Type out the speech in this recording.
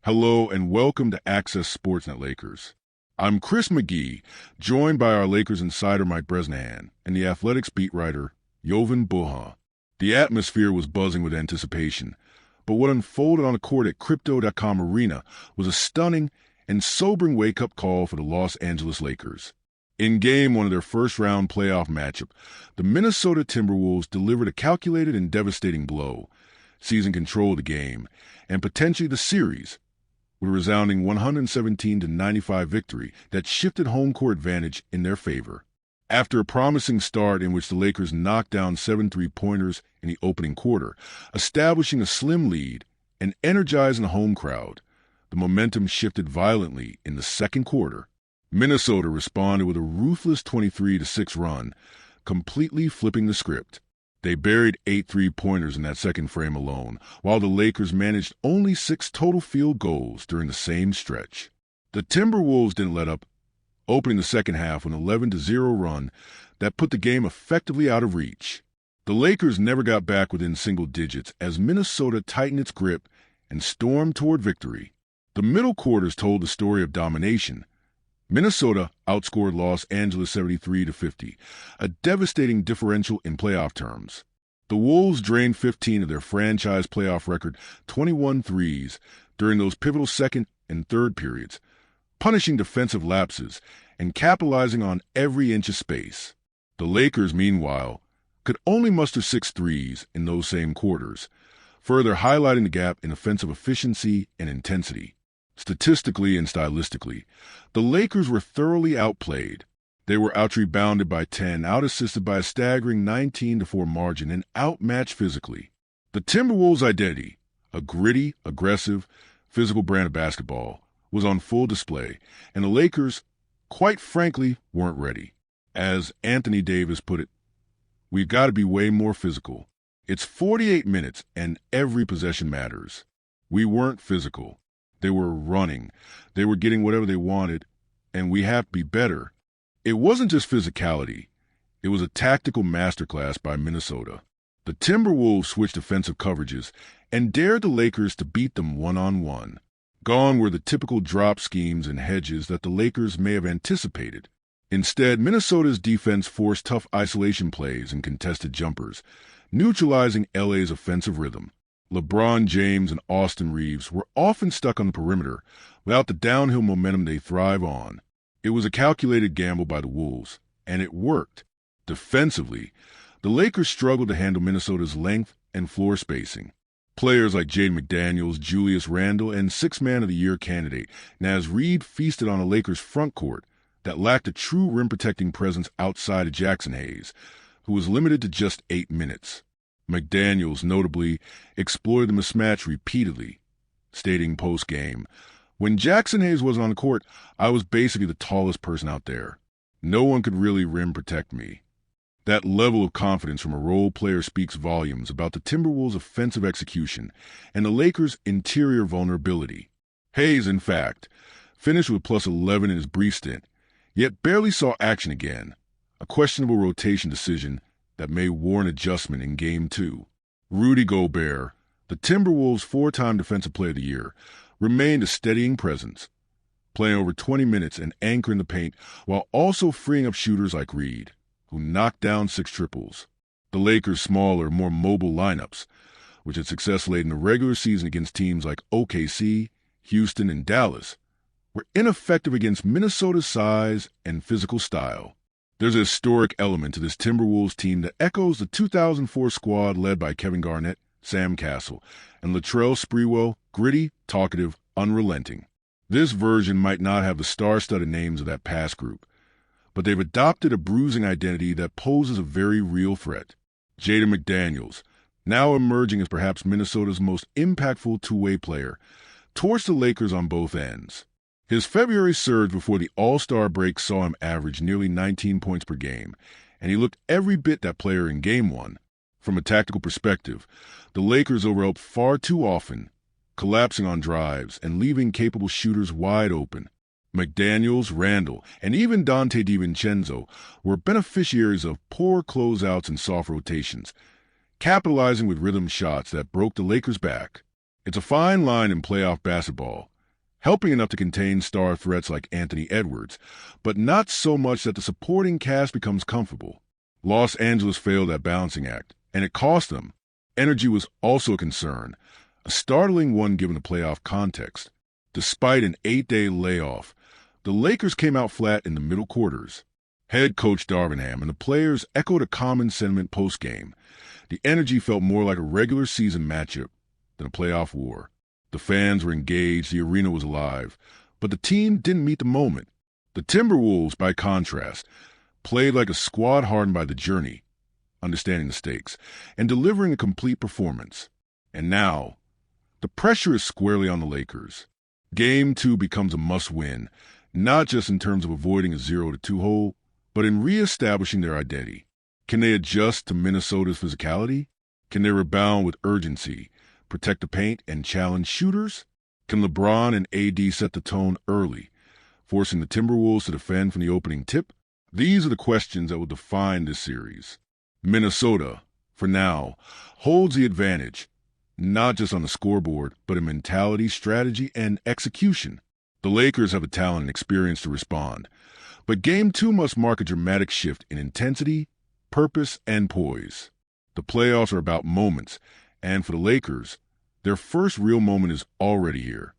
Hello and welcome to Access Sportsnet Lakers. I'm Chris McGee, joined by our Lakers insider Mike Bresnahan and the Athletics beat writer Jovan Buha. The atmosphere was buzzing with anticipation, but what unfolded on the court at Crypto.com Arena was a stunning and sobering wake-up call for the Los Angeles Lakers. In Game 1 of their first-round playoff matchup, the Minnesota Timberwolves delivered a calculated and devastating blow, seizing control of the game and potentially the series, with a resounding 117-95 victory that shifted home court advantage in their favor. After a promising start in which the Lakers knocked down 7 3-pointers in the opening quarter, establishing a slim lead and energizing the home crowd, the momentum shifted violently in the second quarter. Minnesota responded with a ruthless 23-6 run, completely flipping the script. They buried 8 3-pointers in that second frame alone, while the Lakers managed only 6 total field goals during the same stretch. The Timberwolves didn't let up, opening the second half with an 11-0 run that put the game effectively out of reach. The Lakers never got back within single digits as Minnesota tightened its grip and stormed toward victory. The middle quarters told the story of domination. Minnesota outscored Los Angeles 73-50, a devastating differential in playoff terms. The Wolves drained 15 of their franchise playoff record 21 threes during those pivotal second and third periods, punishing defensive lapses and capitalizing on every inch of space. The Lakers, meanwhile, could only muster 6 threes in those same quarters, further highlighting the gap in offensive efficiency and intensity. Statistically and stylistically, the Lakers were thoroughly outplayed. They were out-rebounded by 10, out-assisted by a staggering 19-4 margin, and outmatched physically. The Timberwolves' identity, a gritty, aggressive, physical brand of basketball, was on full display, and the Lakers, quite frankly, weren't ready. As Anthony Davis put it, "We've got to be way more physical. It's 48 minutes, and every possession matters." We weren't physical. They were running. They were getting whatever they wanted, and we have to be better. It wasn't just physicality. It was a tactical masterclass by Minnesota. The Timberwolves switched defensive coverages and dared the Lakers to beat them one-on-one. Gone were the typical drop schemes and hedges that the Lakers may have anticipated. Instead, Minnesota's defense forced tough isolation plays and contested jumpers, neutralizing LA's offensive rhythm. LeBron James and Austin Reeves were often stuck on the perimeter without the downhill momentum they thrive on. It was a calculated gamble by the Wolves, and it worked. Defensively, the Lakers struggled to handle Minnesota's length and floor spacing. Players like Jaden McDaniels, Julius Randle, and Sixth-Man of the Year candidate Naz Reid feasted on a Lakers front court that lacked a true rim-protecting presence outside of Jackson Hayes, who was limited to just 8 minutes. McDaniels, notably, exploited the mismatch repeatedly, stating post-game, "When Jackson Hayes wasn't on the court, I was basically the tallest person out there. No one could really rim protect me." That level of confidence from a role player speaks volumes about the Timberwolves' offensive execution and the Lakers' interior vulnerability. Hayes, in fact, finished with plus 11 in his brief stint, yet barely saw action again, a questionable rotation decision that may warrant adjustment in Game 2. Rudy Gobert, the Timberwolves' 4-time Defensive Player of the Year, remained a steadying presence, playing over 20 minutes and anchoring the paint while also freeing up shooters like Reed, who knocked down 6 triples. The Lakers' smaller, more mobile lineups, which had success late in the regular season against teams like OKC, Houston, and Dallas, were ineffective against Minnesota's size and physical style. There's a historic element to this Timberwolves team that echoes the 2004 squad led by Kevin Garnett, Sam Cassell, and Latrell Sprewell, gritty, talkative, unrelenting. This version might not have the star-studded names of that past group, but they've adopted a bruising identity that poses a very real threat. Jaden McDaniels, now emerging as perhaps Minnesota's most impactful two-way player, torched the Lakers on both ends. His February surge before the All-Star break saw him average nearly 19 points per game, and he looked every bit that player in Game 1. From a tactical perspective, the Lakers overhelped far too often, collapsing on drives and leaving capable shooters wide open. McDaniels, Randle, and even Dante DiVincenzo were beneficiaries of poor closeouts and soft rotations, capitalizing with rhythm shots that broke the Lakers' back. It's a fine line in playoff basketball, helping enough to contain star threats like Anthony Edwards, but not so much that the supporting cast becomes comfortable. Los Angeles failed that balancing act, and it cost them. Energy was also a concern, a startling one given the playoff context. Despite an 8-day layoff, the Lakers came out flat in the middle quarters. Head coach Darvingham and the players echoed a common sentiment post-game. The energy felt more like a regular season matchup than a playoff war. The fans were engaged, the arena was alive, but the team didn't meet the moment. The Timberwolves, by contrast, played like a squad hardened by the journey, understanding the stakes, and delivering a complete performance. And now, the pressure is squarely on the Lakers. Game 2 becomes a must-win, not just in terms of avoiding a 0-2 hole, but in re-establishing their identity. Can they adjust to Minnesota's physicality? Can they rebound with urgency, protect the paint, and challenge shooters? Can LeBron and AD set the tone early, forcing the Timberwolves to defend from the opening tip? These are the questions that will define this series. Minnesota, for now, holds the advantage, not just on the scoreboard, but in mentality, strategy, and execution. The Lakers have the talent and experience to respond, but Game 2 must mark a dramatic shift in intensity, purpose, and poise. The playoffs are about moments, and for the Lakers, their first real moment is already here.